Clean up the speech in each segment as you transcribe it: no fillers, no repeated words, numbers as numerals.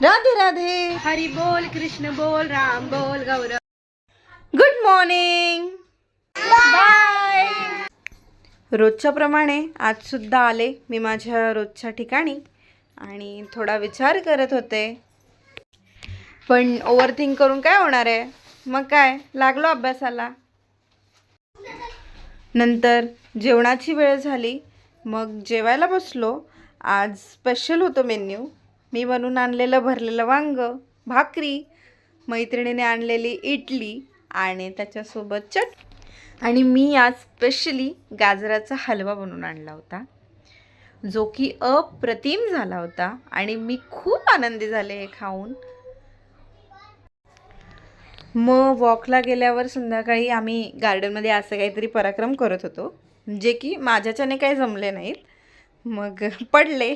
राधे राधे. हरी बोल, कृष्ण बोल, राम बोल, गौरव. Good morning. बाय. रोजच्या प्रमाणे आज सुद्धा आले मी माझ्या रोजच्या ठिकाणी आणि थोडा विचार करत होते, पण ओव्हरथिंक करून काय होणार आहे. मग काय, लागलो अभ्यासाला. नंतर जेवणाची वेळ झाली, मग जेवायला बसलो. आज स्पेशल होतं मेन्यू. मी बनवून आणलेलं भरलेलं वांग, भाकरी, मैत्रिणीने आणलेली इडली आणि त्याच्यासोबत आणि मी आज स्पेशली गाजराचा हलवा बनवून आणला होता, जो की अप्रतिम झाला होता आणि मी खूप आनंदी झाले हे खाऊन. मग वॉकला गेल्यावर संध्याकाळी आम्ही गार्डनमध्ये असं काहीतरी पराक्रम करत होतो, जे की माझ्याच्याने काही जमले नाहीत. मग पडले.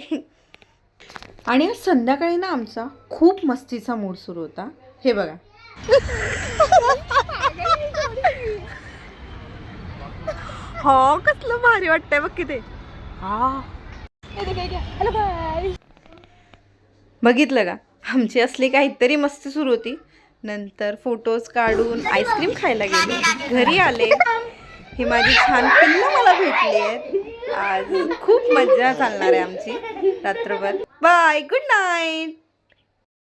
आणि आज संध्याकाळी ना आमचा खूप मस्तीचा मूड सुरू होता. हे बघा. हो, कसलं भारी वाटतंय बघ किती. बघितलं का, आमची असली काहीतरी मस्ती सुरू होती. नंतर फोटोज काढून आईस्क्रीम खायला गेले. घरी आले. ही माझी छान पिल्लं मला भेटली आहेत. आज खूप मजा चालणार आहे आमची रात्रभर. Bye, good night.